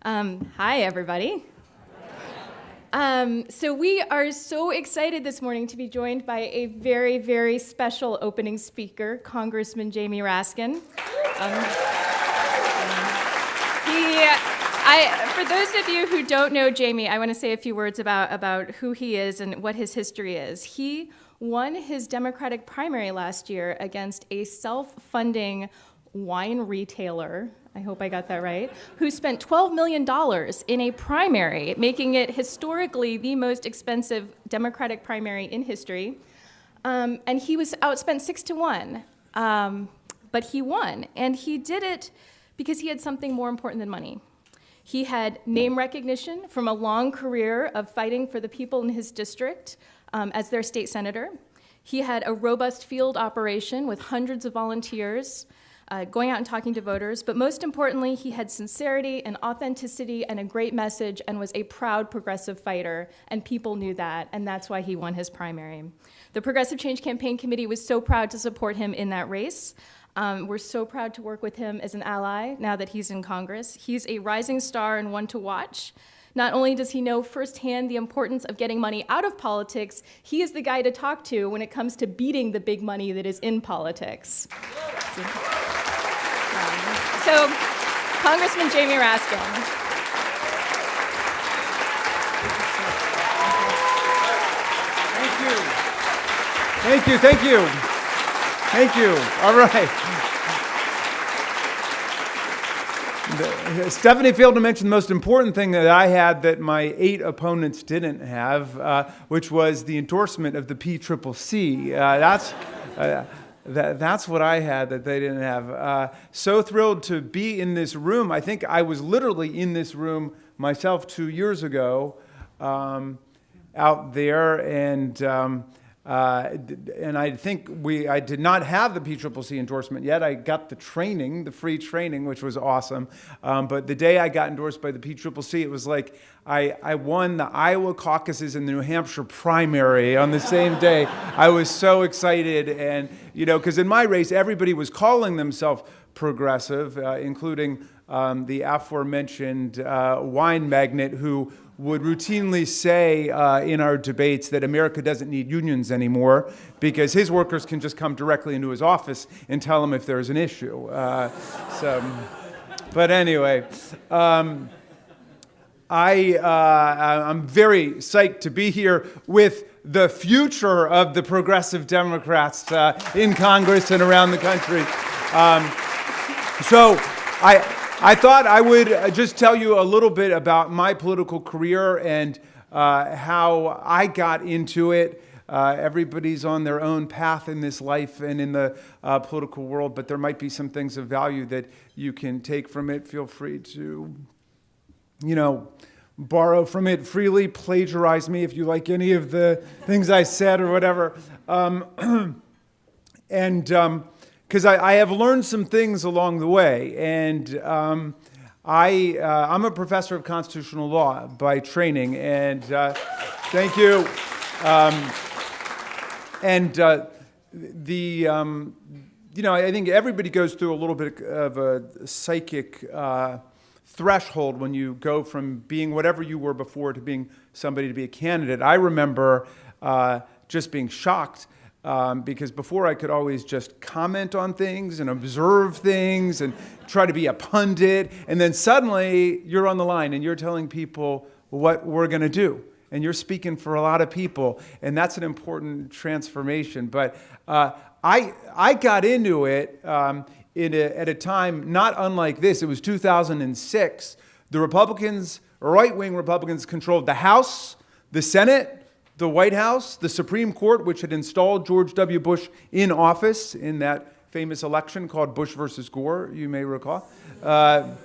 Hi, everybody. So we are so excited this morning to be joined by a very, very special opening speaker, Congressman Jamie Raskin. For those of you who don't know Jamie, I want to say a few words about who he is and what his history is. He won his Democratic primary last year against a self-funding wine retailer, I hope I got that right, who spent $12 million in a primary, making it historically the most expensive Democratic primary in history. And he was outspent 6-1, but he won. And he did it because he had something more important than money. He had name recognition from a long career of fighting for the people in his district as their state senator. He had a robust field operation with hundreds of volunteers, going out and talking to voters, but most importantly, he had sincerity and authenticity and a great message and was a proud progressive fighter, and people knew that, and that's why he won his primary. The Progressive Change Campaign Committee was so proud to support him in that race. We're so proud to work with him as an ally now that he's in Congress. He's a rising star and one to watch. Not only does he know firsthand the importance of getting money out of politics, he is the guy to talk to when it comes to beating the big money that is in politics. So, Congressman Jamie Raskin. Thank you. All right. Stephanie failed to mention the most important thing that I had that my 8 opponents didn't have, which was the endorsement of the PCCC. That's what I had that they didn't have. So thrilled to be in this room. I think I was literally in this room myself 2 years ago out there, and I think I did not have the PCCC endorsement yet. I got the training, the free training, which was awesome. But the day I got endorsed by the PCCC, it was like I won the Iowa caucuses and the New Hampshire primary on the same day. I was so excited, and because in my race, everybody was calling themselves progressive, including the aforementioned wine magnate who would routinely say in our debates that America doesn't need unions anymore because his workers can just come directly into his office and tell him if there's an issue. But anyway, I'm very psyched to be here with the future of the progressive Democrats in Congress and around the country. So I thought I would just tell you a little bit about my political career and how I got into it. Everybody's on their own path in this life and in the political world, but there might be some things of value that you can take from it. Feel free to, borrow from it freely, plagiarize me if you like any of the things I said or whatever. Because I have learned some things along the way, and I'm a professor of constitutional law by training, and thank you. I think everybody goes through a little bit of a psychic threshold when you go from being whatever you were before to being somebody to be a candidate. I remember just being shocked. Because before I could always just comment on things and observe things and try to be a pundit, and then suddenly you're on the line and you're telling people what we're going to do, and you're speaking for a lot of people, and that's an important transformation. But I got into it at a time not unlike this. It was 2006. The Republicans, right-wing Republicans, controlled the House, the Senate, the White House, the Supreme Court, which had installed George W. Bush in office in that famous election called Bush versus Gore, you may recall. And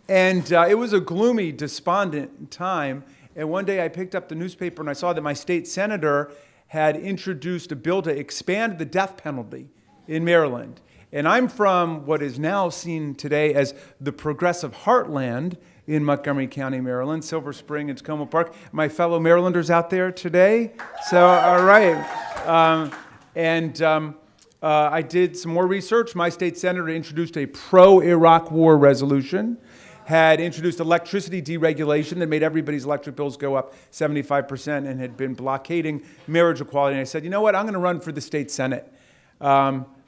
it was a gloomy, despondent time. And one day I picked up the newspaper and I saw that my state senator had introduced a bill to expand the death penalty in Maryland. And I'm from what is now seen today as the progressive heartland in Montgomery County, Maryland, Silver Spring and Tacoma Park. My fellow Marylanders out there today? So, all right. I did some more research. My state senator introduced a pro-Iraq war resolution. had introduced electricity deregulation that made everybody's electric bills go up 75% and had been blockading marriage equality. And I said, you know what, I'm going to run for the state Senate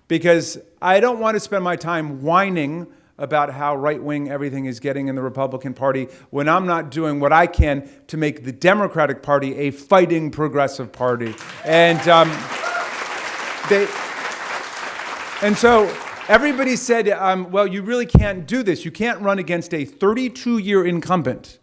because I don't want to spend my time whining about how right-wing everything is getting in the Republican Party when I'm not doing what I can to make the Democratic Party a fighting progressive party. And so everybody said, well, you really can't do this. You can't run against a 32-year incumbent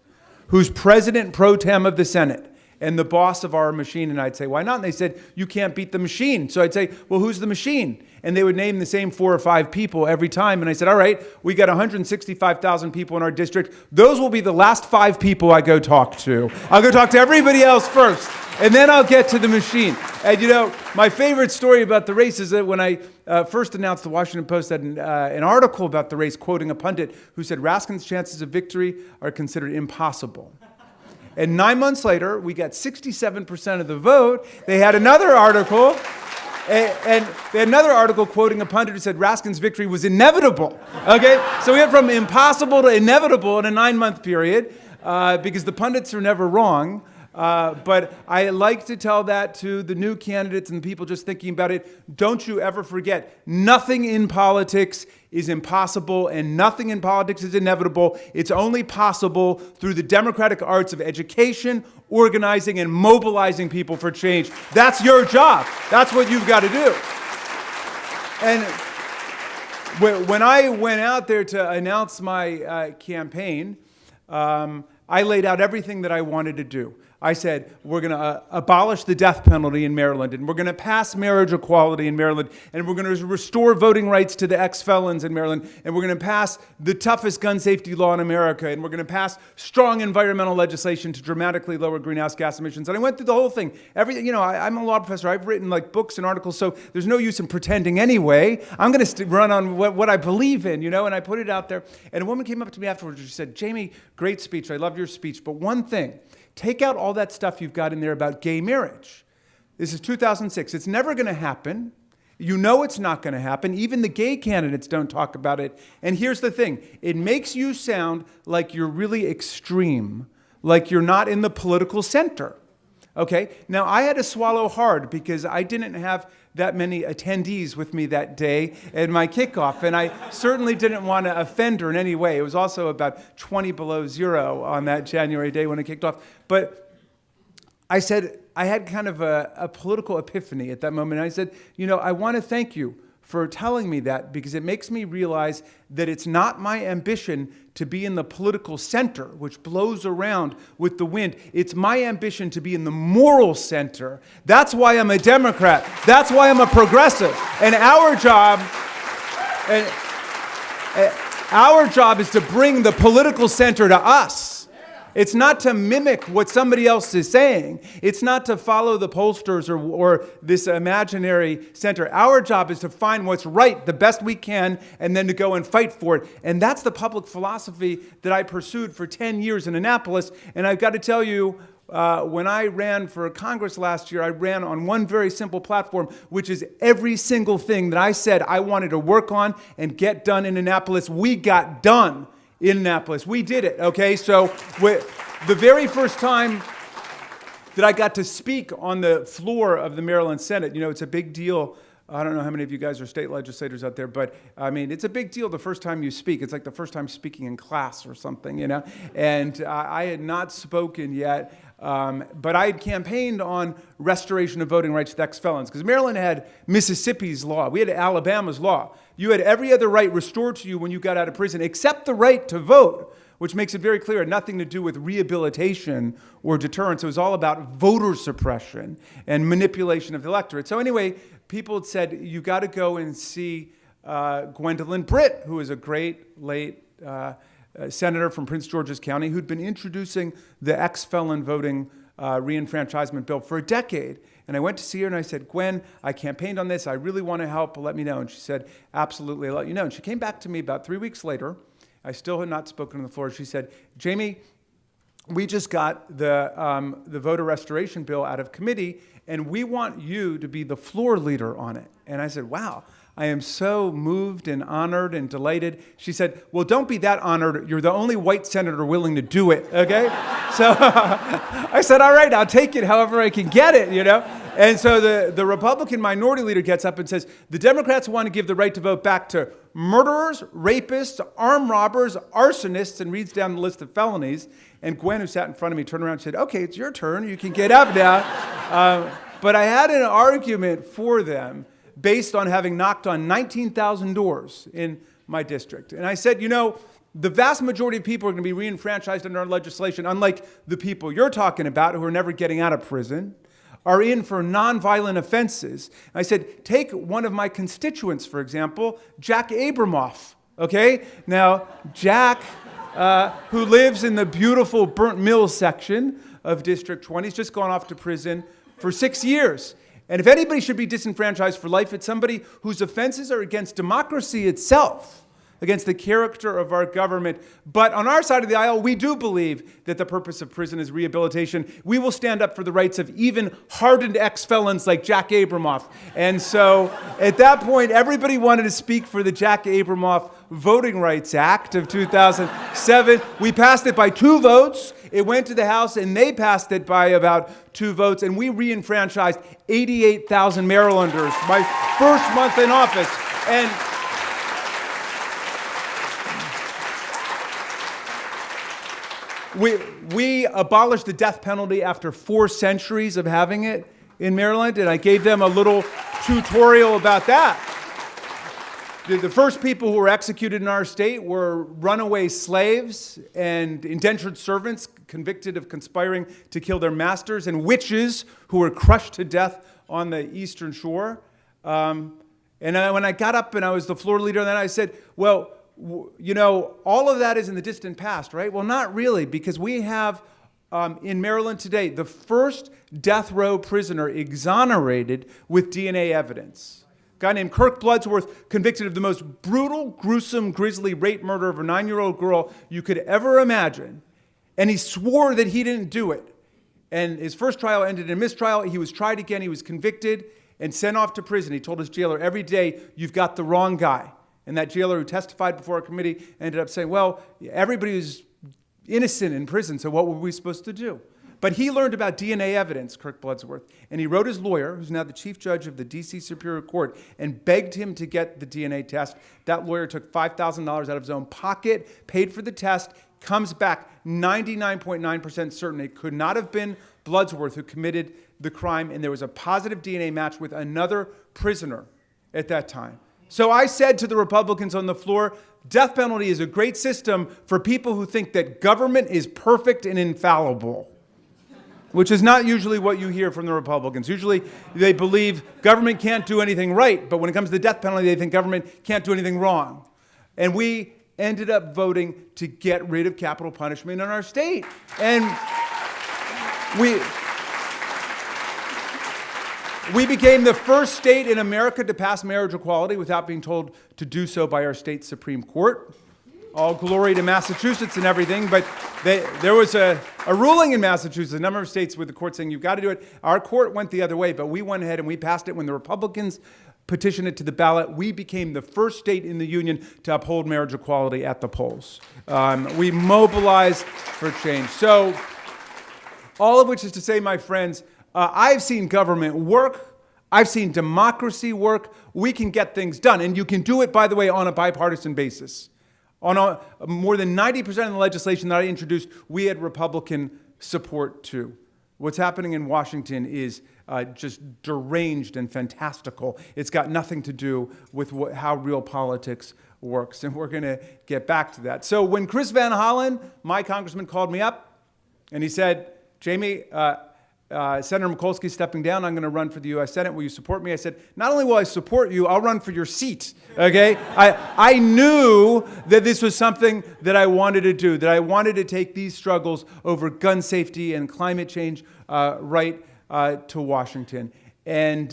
who's president pro tem of the Senate and the boss of our machine. And I'd say, why not? And they said, you can't beat the machine. So I'd say, well, who's the machine? And they would name the same 4 or 5 people every time. And I said, all right, we got 165,000 people in our district. Those will be the last 5 people I go talk to. I'll go talk to everybody else first, and then I'll get to the machine. And you know, my favorite story about the race is that when I first announced, the Washington Post had an article about the race quoting a pundit who said Raskin's chances of victory are considered impossible. And 9 months later, we got 67% of the vote. They had another article, and they had another article quoting a pundit who said Raskin's victory was inevitable. Okay, so we went from impossible to inevitable in a 9-month period because the pundits are never wrong. But I like to tell that to the new candidates and the people just thinking about it. Don't you ever forget, nothing in politics is impossible and nothing in politics is inevitable. It's only possible through the democratic arts of education, organizing, and mobilizing people for change. That's your job. That's what you've got to do. And when I went out there to announce my campaign, I laid out everything that I wanted to do. I said, we're going to abolish the death penalty in Maryland, and we're going to pass marriage equality in Maryland, and we're going to restore voting rights to the ex-felons in Maryland, and we're going to pass the toughest gun safety law in America, and we're going to pass strong environmental legislation to dramatically lower greenhouse gas emissions. And I went through the whole thing. Everything, you know, I'm a law professor. I've written like books and articles, so there's no use in pretending anyway. I'm going to run on what I believe in, you know, and I put it out there. And a woman came up to me afterwards and she said, Jamie, great speech. I loved your speech, but one thing, take out all that stuff you've got in there about gay marriage. This is 2006. It's never going to happen. You know it's not going to happen. Even the gay candidates don't talk about it. And here's the thing. It makes you sound like you're really extreme, like you're not in the political center. Okay? Now, I had to swallow hard because I didn't have that many attendees with me that day at my kickoff, and I certainly didn't want to offend her in any way. It was also about 20 below zero on that January day when it kicked off. But I said, I had kind of a political epiphany at that moment. I said, you know, I want to thank you for telling me that because it makes me realize that it's not my ambition to be in the political center, which blows around with the wind. It's my ambition to be in the moral center. That's why I'm a Democrat. That's why I'm a progressive. And our job is to bring the political center to us. It's not to mimic what somebody else is saying. It's not to follow the pollsters or this imaginary center. Our job is to find what's right the best we can and then to go and fight for it. And that's the public philosophy that I pursued for 10 years in Annapolis. And I've got to tell you, when I ran for Congress last year, I ran on one very simple platform, which is every single thing that I said I wanted to work on and get done in Annapolis, we got done. In Annapolis. We did it, okay? So the very first time that I got to speak on the floor of the Maryland Senate, you know, it's a big deal. I don't know how many of you guys are state legislators out there, but I mean, it's a big deal the first time you speak. It's like the first time speaking in class or something, you know? And I had not spoken yet, but I had campaigned on restoration of voting rights to ex-felons, because Maryland had Mississippi's law. We had Alabama's law. You had every other right restored to you when you got out of prison, except the right to vote, which makes it very clear it had nothing to do with rehabilitation or deterrence. It was all about voter suppression and manipulation of the electorate. So anyway, people had said, you got to go and see Gwendolyn Britt, who is a great late senator from Prince George's County who'd been introducing the ex-felon voting reenfranchisement bill for a decade. And I went to see her and I said, Gwen, I campaigned on this. I really want to help. Let me know. And she said, absolutely, I'll let you know. And she came back to me about 3 weeks later. I still had not spoken on the floor. She said, Jamie, we just got the voter restoration bill out of committee, and we want you to be the floor leader on it. And I said, wow, I am so moved and honored and delighted. She said, well, don't be that honored. You're the only white senator willing to do it, okay? So I said, all right, I'll take it however I can get it, you know? And so the Republican minority leader gets up and says, the Democrats want to give the right to vote back to murderers, rapists, armed robbers, arsonists, and reads down the list of felonies. And Gwen, who sat in front of me, turned around and said, okay, it's your turn. You can get up now. But I had an argument for them based on having knocked on 19,000 doors in my district. And I said, you know, the vast majority of people are going to be re-enfranchised under our legislation, unlike the people you're talking about who are never getting out of prison, are in for nonviolent offenses. I said, take one of my constituents, for example, Jack Abramoff, okay? Now, Jack, who lives in the beautiful Burnt Mills section of District 20, has just gone off to prison for 6 years. And if anybody should be disenfranchised for life, it's somebody whose offenses are against democracy itself, against the character of our government. But on our side of the aisle, we do believe that the purpose of prison is rehabilitation. We will stand up for the rights of even hardened ex-felons like Jack Abramoff. And so at that point, everybody wanted to speak for the Jack Abramoff Voting Rights Act of 2007. We passed it by 2 votes. It went to the House, and they passed it by about 2 votes. And we re-enfranchised 88,000 Marylanders my first month in office. And we abolished the death penalty after 4 centuries of having it in Maryland, and I gave them a little tutorial about that. The first people who were executed in our state were runaway slaves and indentured servants convicted of conspiring to kill their masters, and witches who were crushed to death on the Eastern Shore. When I got up and I was the floor leader, then I said, well, you know, all of that is in the distant past, right? Well, not really, because we have in Maryland today the first death row prisoner exonerated with DNA evidence. A guy named Kirk Bloodsworth, convicted of the most brutal, gruesome, grisly rape murder of a 9-year-old girl you could ever imagine. And he swore that he didn't do it. And his first trial ended in a mistrial. He was tried again. He was convicted and sent off to prison. He told his jailer, every day, you've got the wrong guy. And that jailer who testified before a committee ended up saying, well, everybody is innocent in prison, so what were we supposed to do? But he learned about DNA evidence, Kirk Bloodsworth, and he wrote his lawyer, who's now the chief judge of the D.C. Superior Court, and begged him to get the DNA test. That lawyer took $5,000 out of his own pocket, paid for the test, comes back 99.9% certain it could not have been Bloodsworth who committed the crime, and there was a positive DNA match with another prisoner at that time. So I said to the Republicans on the floor, death penalty is a great system for people who think that government is perfect and infallible, which is not usually what you hear from the Republicans. Usually they believe government can't do anything right, but when it comes to the death penalty, they think government can't do anything wrong. And we ended up voting to get rid of capital punishment in our state. And we became the first state in America to pass marriage equality without being told to do so by our state Supreme Court. All glory to Massachusetts and everything, but there was a ruling in Massachusetts, a number of states with the court saying you've got to do it. Our court went the other way, but we went ahead and we passed it. When the Republicans petitioned it to the ballot, we became the first state in the union to uphold marriage equality at the polls. We mobilized for change. So all of which is to say, my friends, I've seen government work. I've seen democracy work. We can get things done. And you can do it, by the way, on a bipartisan basis. On more than 90% of the legislation that I introduced, we had Republican support too. What's happening in Washington is just deranged and fantastical. It's got nothing to do with how real politics works. And we're going to get back to that. So when Chris Van Hollen, my congressman, called me up and he said, Jamie, Senator Mikulski's stepping down. I'm going to run for the U.S. Senate. Will you support me? I said, not only will I support you, I'll run for your seat, okay? I knew that this was something that I wanted to do, that I wanted to take these struggles over gun safety and climate change right to Washington. And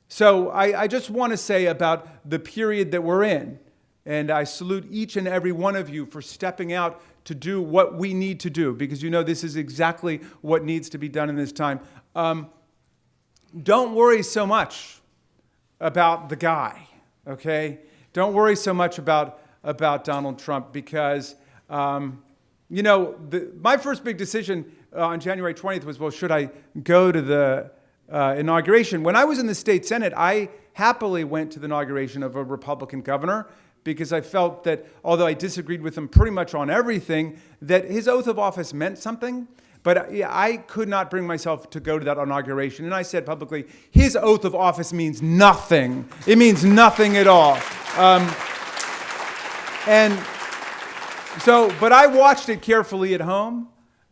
so I just want to say about the period that we're in, and I salute each and every one of you for stepping out to do what we need to do, because you know this is exactly what needs to be done in this time. Don't worry so much about the guy, okay? Don't worry so much about Donald Trump because, my first big decision on January 20th was, well, should I go to the inauguration? When I was in the state Senate, I happily went to the inauguration of a Republican governor because I felt that, although I disagreed with him pretty much on everything, that his oath of office meant something. But I could not bring myself to go to that inauguration. And I said publicly, his oath of office means nothing. It means nothing at all. But I watched it carefully at home.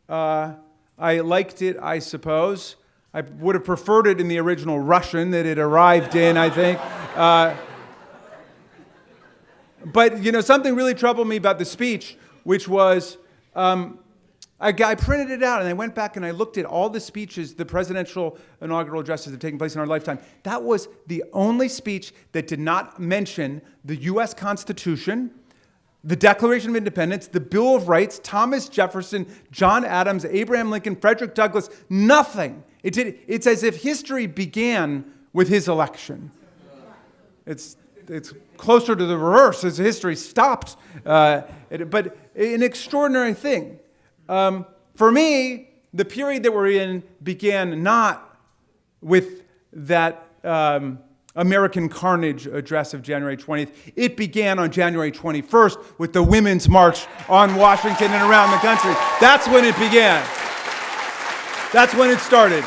I liked it, I suppose. I would have preferred it in the original Russian that it arrived in, I think. But, something really troubled me about the speech, which was, I printed it out and I went back and I looked at all the speeches, the presidential inaugural addresses that have taken place in our lifetime. That was the only speech that did not mention the U.S. Constitution, the Declaration of Independence, the Bill of Rights, Thomas Jefferson, John Adams, Abraham Lincoln, Frederick Douglass, nothing. It's as if history began with his election. It's closer to the reverse as history stopped. But an extraordinary thing. For me, the period that we're in began not with that American Carnage address of January 20th. It began on January 21st with the Women's March on Washington and around the country. That's when it began. That's when it started.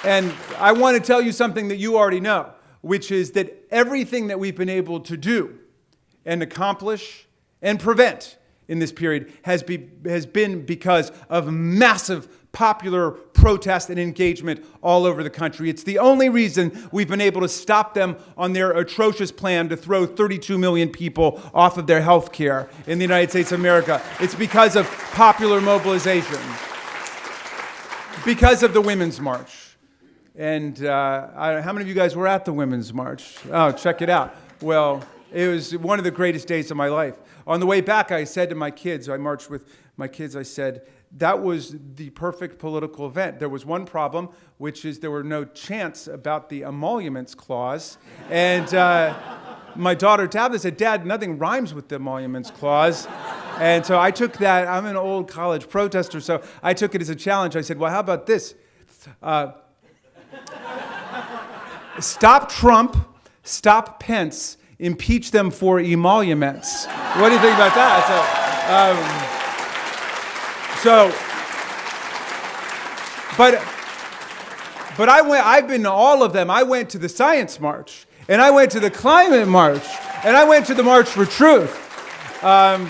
And I want to tell you something that you already know, which is that everything that we've been able to do and accomplish and prevent in this period has been because of massive popular protest and engagement all over the country. It's the only reason we've been able to stop them on their atrocious plan to throw 32 million people off of their health care in the United States of America. It's because of popular mobilization, because of the Women's March. And how many of you guys were at the Women's March? Oh, check it out. Well, it was one of the greatest days of my life. On the way back, I said to my kids, I marched with my kids, I said, that was the perfect political event. There was one problem, which is there were no chants about the emoluments clause. And my daughter Tabitha said, Dad, nothing rhymes with the emoluments clause. And so I took that, I'm an old college protester, so I took it as a challenge. I said, well, how about this? Stop Trump, stop Pence, impeach them for emoluments. What do you think about that? But I've been to all of them. I went to the Science March, and I went to the Climate March, and I went to the March for Truth. But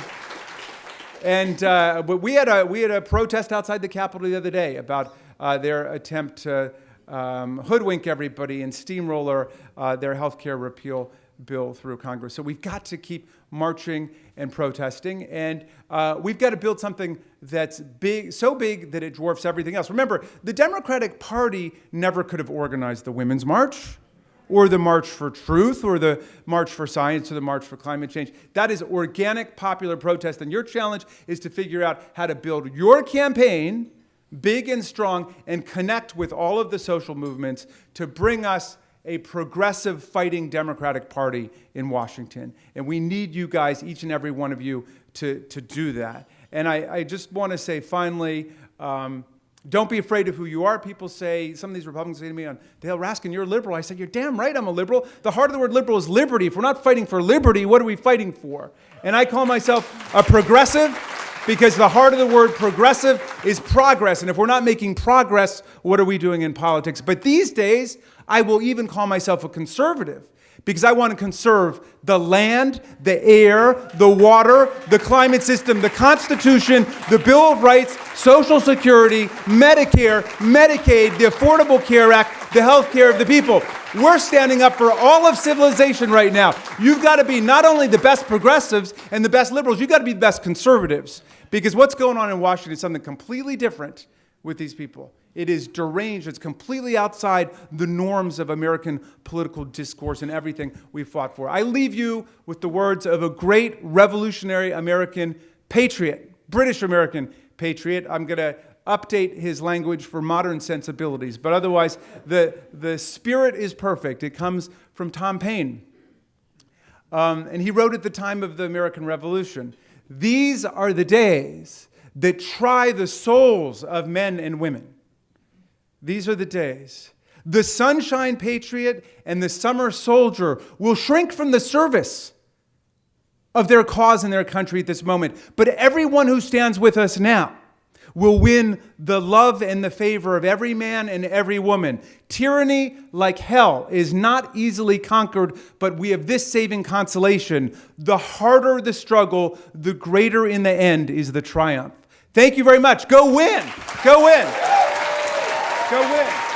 we had a protest outside the Capitol the other day about their attempt to hoodwink everybody and steamroller their health care repeal bill through Congress. So we've got to keep marching and protesting, and we've got to build something that's big, so big that it dwarfs everything else. Remember, the Democratic Party never could have organized the Women's March, or the March for Truth, or the March for Science, or the March for Climate Change. That is organic, popular protest, and your challenge is to figure out how to build your campaign big and strong and connect with all of the social movements to bring us a progressive fighting Democratic Party in Washington. And we need you guys, each and every one of you, to do that. And I just want to say, finally, don't be afraid of who you are. People say, some of these Republicans say to me, Dale Raskin, you're a liberal. I said, you're damn right I'm a liberal. The heart of the word liberal is liberty. If we're not fighting for liberty, what are we fighting for? And I call myself a progressive because the heart of the word progressive is progress. And if we're not making progress, what are we doing in politics? But these days, I will even call myself a conservative because I want to conserve the land, the air, the water, the climate system, the Constitution, the Bill of Rights, Social Security, Medicare, Medicaid, the Affordable Care Act, the health care of the people. We're standing up for all of civilization right now. You've got to be not only the best progressives and the best liberals, you've got to be the best conservatives. Because what's going on in Washington is something completely different with these people. It is deranged. It's completely outside the norms of American political discourse and everything we've fought for. I leave you with the words of a great revolutionary American patriot, British American patriot. I'm going to update his language for modern sensibilities. But otherwise, the spirit is perfect. It comes from Tom Paine. And he wrote at the time of the American Revolution, "These are the days that try the souls of men and women. These are the days. The sunshine patriot and the summer soldier will shrink from the service of their cause in their country at this moment. But everyone who stands with us now will win the love and the favor of every man and every woman. Tyranny, like hell, is not easily conquered, but we have this saving consolation. The harder the struggle, the greater in the end is the triumph." Thank you very much. Go win. Go win. Go win.